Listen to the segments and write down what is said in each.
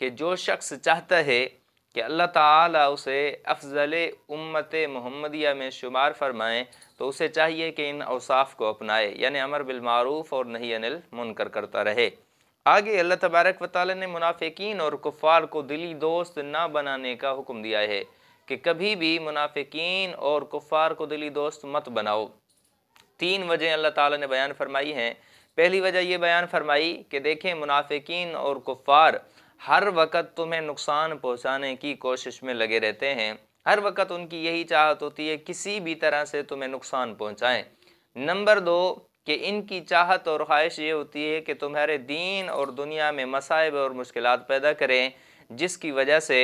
کہ جو شخص چاہتا ہے کہ اللہ تعالیٰ اسے افضل امت محمدیہ میں شمار فرمائیں تو اسے چاہیے کہ ان اوصاف کو اپنائے، یعنی امر بالمعروف اور نہی عن المنکر کرتا رہے۔ آگے اللہ تبارک و تعالیٰ نے منافقین اور کفار کو دلی دوست نہ بنانے کا حکم دیا ہے کہ کبھی بھی منافقین اور کفار کو دلی دوست مت بناؤ۔ 3 وجہ اللہ تعالیٰ نے بیان فرمائی ہیں۔ پہلی وجہ یہ بیان فرمائی کہ دیکھیں منافقین اور کفار ہر وقت تمہیں نقصان پہنچانے کی کوشش میں لگے رہتے ہیں، ہر وقت ان کی یہی چاہت ہوتی ہے کسی بھی طرح سے تمہیں نقصان پہنچائیں۔ نمبر 2 کہ ان کی چاہت اور خواہش یہ ہوتی ہے کہ تمہارے دین اور دنیا میں مصائب اور مشکلات پیدا کریں، جس کی وجہ سے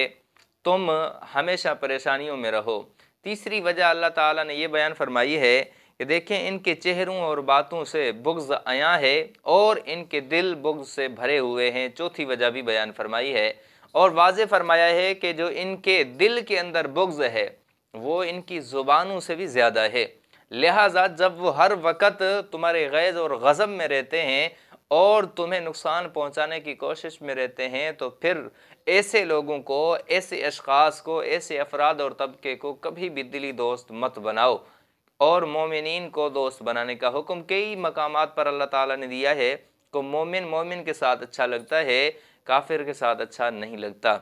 تم ہمیشہ پریشانیوں میں رہو۔ تیسری وجہ اللہ تعالیٰ نے یہ بیان فرمائی ہے کہ دیکھیں ان کے چہروں اور باتوں سے بغض عیاں ہے اور ان کے دل بغض سے بھرے ہوئے ہیں۔ چوتھی وجہ بھی بیان فرمائی ہے اور واضح فرمایا ہے کہ جو ان کے دل کے اندر بغض ہے وہ ان کی زبانوں سے بھی زیادہ ہے، لہٰذا جب وہ ہر وقت تمہارے غیظ اور غضب میں رہتے ہیں اور تمہیں نقصان پہنچانے کی کوشش میں رہتے ہیں تو پھر ایسے لوگوں کو، ایسے اشخاص کو، ایسے افراد اور طبقے کو کبھی بھی دلی دوست مت بناؤ۔ اور مومنین کو دوست بنانے کا حکم کئی مقامات پر اللہ تعالیٰ نے دیا ہے کہ مومن کے ساتھ اچھا لگتا ہے، کافر کے ساتھ اچھا نہیں لگتا۔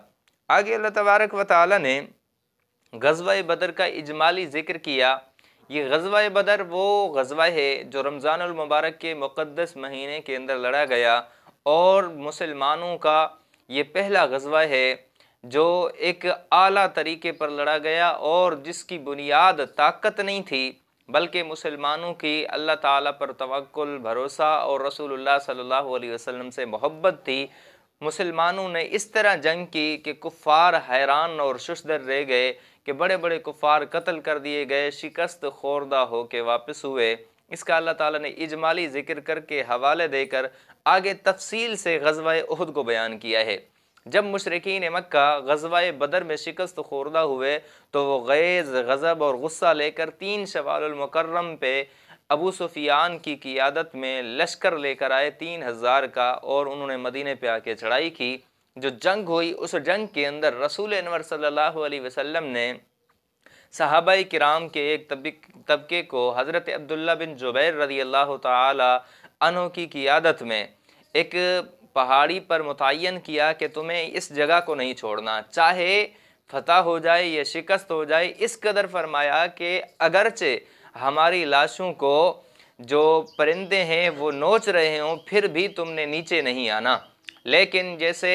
آگے اللہ تبارک و تعالیٰ نے غزوہ بدر کا اجمالی ذکر کیا۔ یہ غزوہ بدر وہ غزوہ ہے جو رمضان المبارک کے مقدس مہینے کے اندر لڑا گیا اور مسلمانوں کا یہ پہلا غزوہ ہے جو ایک اعلیٰ طریقے پر لڑا گیا اور جس کی بنیاد طاقت نہیں تھی بلکہ مسلمانوں کی اللہ تعالیٰ پر توکل، بھروسہ اور رسول اللہ صلی اللہ علیہ وسلم سے محبت تھی۔ مسلمانوں نے اس طرح جنگ کی کہ کفار حیران اور ششدر رہ گئے کہ بڑے بڑے کفار قتل کر دیے گئے، شکست خوردہ ہو کے واپس ہوئے۔ اس کا اللہ تعالیٰ نے اجمالی ذکر کر کے حوالے دے کر آگے تفصیل سے غزوہ احد کو بیان کیا ہے۔ جب مشرکین مکہ غزوہ بدر میں شکست خوردہ ہوئے تو وہ غیظ، غضب اور غصہ لے کر 3 شوال المکرم پہ ابو سفیان کی قیادت میں لشکر لے کر آئے 3000 کا، اور انہوں نے مدینے پہ آ کے چڑھائی کی۔ جو جنگ ہوئی اس جنگ کے اندر رسول انور صلی اللہ علیہ وسلم نے صحابہ کرام کے ایک طبقے کو حضرت عبداللہ بن جبیر رضی اللہ تعالی عنہ کی قیادت میں ایک پہاڑی پر متعین کیا کہ تمہیں اس جگہ کو نہیں چھوڑنا، چاہے فتح ہو جائے یا شکست ہو جائے۔ اس قدر فرمایا کہ اگرچہ ہماری لاشوں کو جو پرندے ہیں وہ نوچ رہے ہوں پھر بھی تم نے نیچے نہیں آنا۔ لیکن جیسے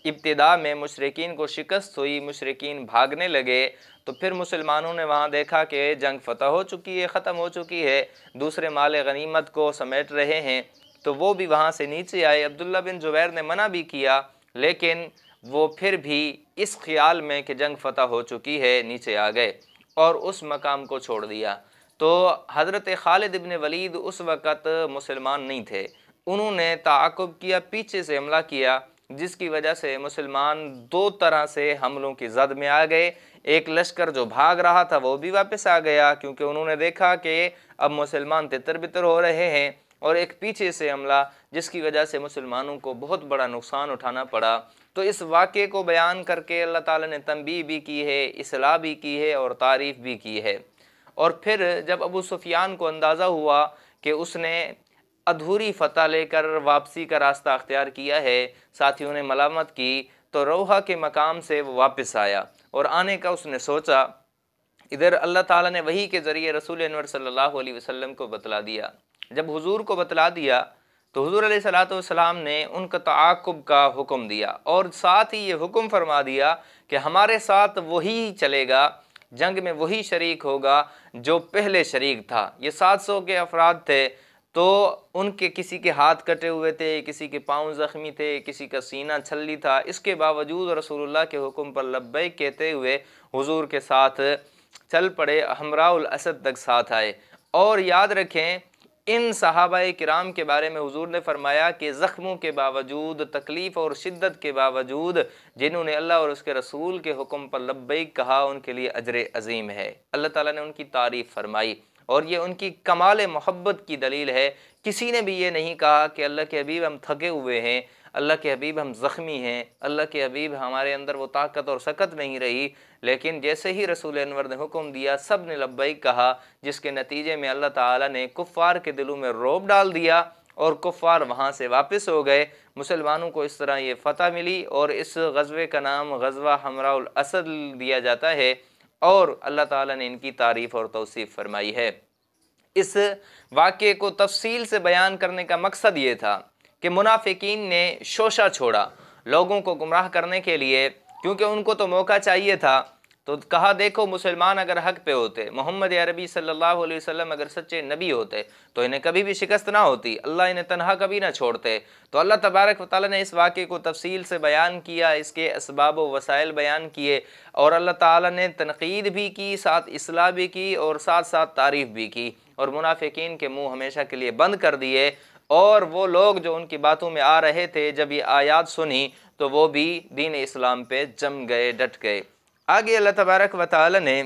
ابتدا میں مشرکین کو شکست ہوئی، مشرکین بھاگنے لگے، تو پھر مسلمانوں نے وہاں دیکھا کہ جنگ فتح ہو چکی ہے، ختم ہو چکی ہے، دوسرے مال غنیمت کو سمیٹ رہے ہیں، تو وہ بھی وہاں سے نیچے آئے۔ عبداللہ بن جبیر نے منع بھی کیا لیکن وہ پھر بھی اس خیال میں کہ جنگ فتح ہو چکی ہے نیچے آ گئے اور اس مقام کو چھوڑ دیا۔ تو حضرت خالد بن ولید اس وقت مسلمان نہیں تھے، انہوں نے تعاقب کیا، پیچھے سے حملہ کیا، جس کی وجہ سے مسلمان 2 طرح سے حملوں کی زد میں آ گئے۔ ایک لشکر جو بھاگ رہا تھا وہ بھی واپس آ گیا کیونکہ انہوں نے دیکھا کہ اب مسلمان تتر بتر ہو رہے ہیں، اور ایک پیچھے سے حملہ جس کی وجہ سے مسلمانوں کو بہت بڑا نقصان اٹھانا پڑا۔ تو اس واقعے کو بیان کر کے اللہ تعالیٰ نے تنبیہ بھی کی ہے، اصلاح بھی کی ہے اور تعریف بھی کی ہے۔ اور پھر جب ابو سفیان کو اندازہ ہوا کہ اس نے ادھوری فتح لے کر واپسی کا راستہ اختیار کیا ہے، ساتھیوں نے ملامت کی، تو روحہ کے مقام سے وہ واپس آیا اور آنے کا اس نے سوچا۔ ادھر اللہ تعالیٰ نے وحی کے ذریعے رسول انور صلی اللہ علیہ وسلم کو بتلا دیا۔ جب حضور کو بتلا دیا تو حضور علیہ السلام نے ان کا تعاقب کا حکم دیا اور ساتھ ہی یہ حکم فرما دیا کہ ہمارے ساتھ وہی چلے گا، جنگ میں وہی شریک ہوگا جو پہلے شریک تھا۔ یہ 700 کے افراد تھے، تو ان کے کسی کے ہاتھ کٹے ہوئے تھے، کسی کے پاؤں زخمی تھے، کسی کا سینہ چھلی تھا، اس کے باوجود رسول اللہ کے حکم پر لبیک کہتے ہوئے حضور کے ساتھ چل پڑے، ہمراہ الاسد تک ساتھ آئے۔ اور یاد رکھیں ان صحابہ کرام کے بارے میں حضور نے فرمایا کہ زخموں کے باوجود، تکلیف اور شدت کے باوجود جنہوں نے اللہ اور اس کے رسول کے حکم پر لبیک کہا ان کے لیے اجر عظیم ہے۔ اللہ تعالیٰ نے ان کی تعریف فرمائی اور یہ ان کی کمال محبت کی دلیل ہے۔ کسی نے بھی یہ نہیں کہا کہ اللہ کے حبیب ہم تھکے ہوئے ہیں، اللہ کے حبیب ہم زخمی ہیں، اللہ کے حبیب ہمارے اندر وہ طاقت اور سکت نہیں رہی، لیکن جیسے ہی رسول انور نے حکم دیا سب نے لبیک کہا، جس کے نتیجے میں اللہ تعالیٰ نے کفار کے دلوں میں رعب ڈال دیا اور کفار وہاں سے واپس ہو گئے۔ مسلمانوں کو اس طرح یہ فتح ملی اور اس غزوے کا نام غزوہ حمراء الاسد دیا جاتا ہے، اور اللہ تعالیٰ نے ان کی تعریف اور توصیف فرمائی ہے۔ اس واقعے کو تفصیل سے بیان کرنے کا مقصد یہ تھا کہ منافقین نے شوشہ چھوڑا لوگوں کو گمراہ کرنے کے لیے، کیونکہ ان کو تو موقع چاہیے تھا، تو کہا دیکھو مسلمان اگر حق پہ ہوتے، محمد عربی صلی اللہ علیہ وسلم اگر سچے نبی ہوتے تو انہیں کبھی بھی شکست نہ ہوتی، اللہ انہیں تنہا کبھی نہ چھوڑتے۔ تو اللہ تبارک و تعالیٰ نے اس واقعے کو تفصیل سے بیان کیا، اس کے اسباب و وسائل بیان کیے، اور اللہ تعالیٰ نے تنقید بھی کی، ساتھ اصلاح بھی کی، اور ساتھ ساتھ تعریف بھی کی، اور منافقین کے منہ ہمیشہ کے لیے بند کر دیے، اور وہ لوگ جو ان کی باتوں میں آ رہے تھے جب یہ آیات سنی تو وہ بھی دین اسلام پہ جم گئے، ڈٹ گئے۔ آگے اللہ تبارک و تعالی نے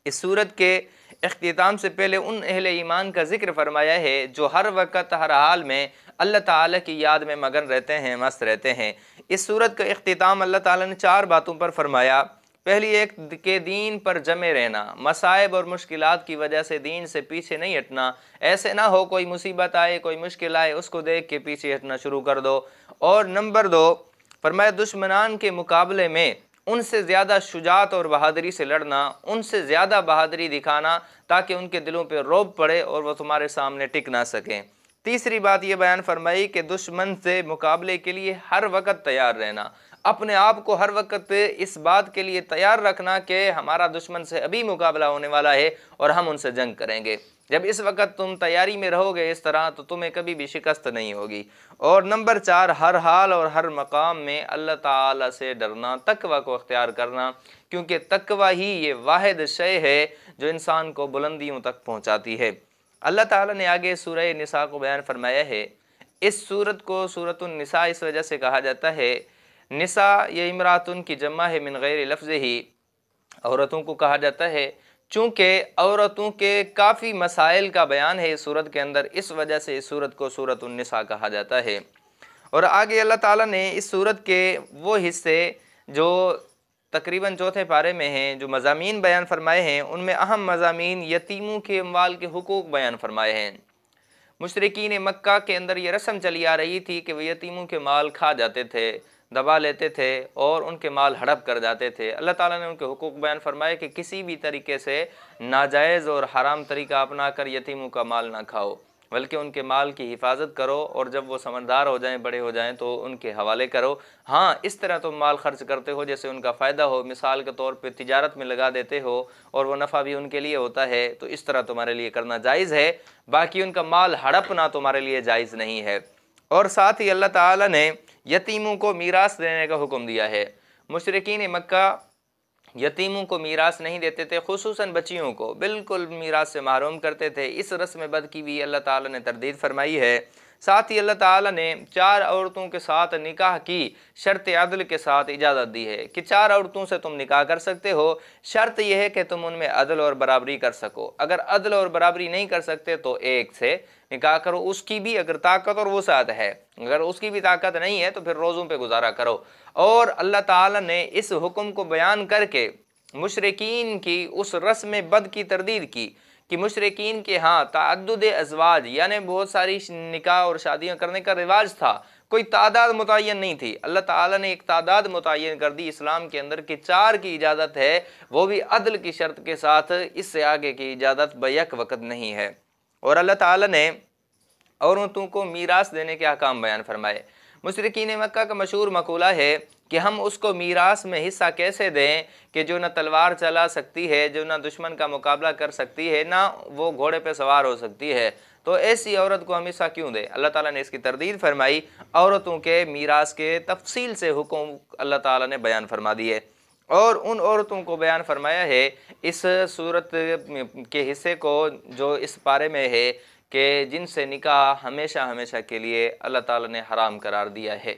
اس سورت کے اختتام سے پہلے ان اہل ایمان کا ذکر فرمایا ہے جو ہر وقت ہر حال میں اللہ تعالیٰ کی یاد میں مگن رہتے ہیں، مست رہتے ہیں۔ اس سورت کا اختتام اللہ تعالیٰ نے 4 باتوں پر فرمایا۔ پہلی ایک کہ دین پر جمے رہنا، مصائب اور مشکلات کی وجہ سے دین سے پیچھے نہیں ہٹنا، ایسے نہ ہو کوئی مصیبت آئے، کوئی مشکل آئے، اس کو دیکھ کے پیچھے ہٹنا شروع کر دو۔ اور نمبر 2 فرمایا دشمنان کے مقابلے میں ان سے زیادہ شجاعت اور بہادری سے لڑنا، ان سے زیادہ بہادری دکھانا تاکہ ان کے دلوں پہ رعب پڑے اور وہ تمہارے سامنے ٹک نہ سکیں۔ تیسری بات یہ بیان فرمائی کہ دشمن سے مقابلے کے لیے ہر وقت تیار رہنا، اپنے آپ کو ہر وقت اس بات کے لیے تیار رکھنا کہ ہمارا دشمن سے ابھی مقابلہ ہونے والا ہے اور ہم ان سے جنگ کریں گے۔ جب اس وقت تم تیاری میں رہو گے اس طرح تو تمہیں کبھی بھی شکست نہیں ہوگی۔ اور نمبر 4 ہر حال اور ہر مقام میں اللہ تعالیٰ سے ڈرنا، تقوی کو اختیار کرنا، کیونکہ تقوی ہی یہ واحد شے ہے جو انسان کو بلندیوں تک پہنچاتی ہے۔ اللہ تعالیٰ نے آگے سورہ نساء کو بیان فرمایا ہے۔ اس سورت کو سورۃ النساء اس وجہ سے کہا جاتا ہے، نساء یہ امراتن کی جمع ہے من غیر لفظ ہی، عورتوں کو کہا جاتا ہے، چونکہ عورتوں کے کافی مسائل کا بیان ہے اس سورت کے اندر، اس وجہ سے اس سورت کو سورۃ النساء کہا جاتا ہے۔ اور آگے اللہ تعالیٰ نے اس سورت کے وہ حصے جو تقریباً چوتھے پارے میں ہیں جو مضامین بیان فرمائے ہیں، ان میں اہم مضامین یتیموں کے اموال کے حقوق بیان فرمائے ہیں۔ مشرکین مکہ کے اندر یہ رسم چلی آ رہی تھی کہ وہ یتیموں کے مال کھا جاتے تھے، دبا لیتے تھے اور ان کے مال ہڑپ کر جاتے تھے۔ اللہ تعالیٰ نے ان کے حقوق بیان فرمائے کہ کسی بھی طریقے سے ناجائز اور حرام طریقہ اپنا کر یتیموں کا مال نہ کھاؤ، بلکہ ان کے مال کی حفاظت کرو، اور جب وہ سمجھدار ہو جائیں، بڑے ہو جائیں تو ان کے حوالے کرو۔ ہاں اس طرح تم مال خرچ کرتے ہو جیسے ان کا فائدہ ہو، مثال کے طور پہ تجارت میں لگا دیتے ہو اور وہ نفع بھی ان کے لیے ہوتا ہے، تو اس طرح تمہارے لیے کرنا جائز ہے، باقی ان کا مال ہڑپنا تمہارے لیے جائز نہیں ہے۔ اور ساتھ ہی اللہ تعالیٰ نے یتیموں کو میراث دینے کا حکم دیا ہے۔ مشرکین مکہ یتیموں کو میراث نہیں دیتے تھے، خصوصاً بچیوں کو بالکل میراث سے محروم کرتے تھے۔ اس رسم بد کی بھی اللہ تعالیٰ نے تردید فرمائی ہے۔ ساتھ ہی اللہ تعالیٰ نے 4 عورتوں کے ساتھ نکاح کی شرط عدل کے ساتھ اجازت دی ہے کہ 4 عورتوں سے تم نکاح کر سکتے ہو، شرط یہ ہے کہ تم ان میں عدل اور برابری کر سکو۔ اگر عدل اور برابری نہیں کر سکتے تو ایک سے نکاح کرو، اس کی بھی اگر طاقت اور وسعت ہے، اگر اس کی بھی طاقت نہیں ہے تو پھر روزوں پہ گزارا کرو۔ اور اللہ تعالیٰ نے اس حکم کو بیان کر کے مشرکین کی اس رسم بد کی تردید کی کہ مشرکین کے ہاں تعدد ازواج یعنی بہت ساری نکاح اور شادیاں کرنے کا رواج تھا، کوئی تعداد متعین نہیں تھی۔ اللہ تعالیٰ نے ایک تعداد متعین کر دی اسلام کے اندر کہ 4 کی اجازت ہے، وہ بھی عدل کی شرط کے ساتھ، اس سے آگے کی اجازت بیک وقت نہیں ہے۔ اور اللہ تعالیٰ نے عورتوں کو میراث دینے کے احکام بیان فرمائے۔ مشرکین مکہ کا مشہور مقولہ ہے کہ ہم اس کو میراث میں حصہ کیسے دیں کہ جو نہ تلوار چلا سکتی ہے، جو نہ دشمن کا مقابلہ کر سکتی ہے، نہ وہ گھوڑے پہ سوار ہو سکتی ہے، تو ایسی عورت کو ہم حصہ کیوں دیں؟ اللہ تعالیٰ نے اس کی تردید فرمائی۔ عورتوں کے میراث کے تفصیل سے حکم اللہ تعالیٰ نے بیان فرما دیے، اور ان عورتوں کو بیان فرمایا ہے اس صورت کے حصے کو جو اس پارے میں ہے کہ جن سے نکاح ہمیشہ ہمیشہ کے لیے اللہ تعالیٰ نے حرام قرار دیا ہے۔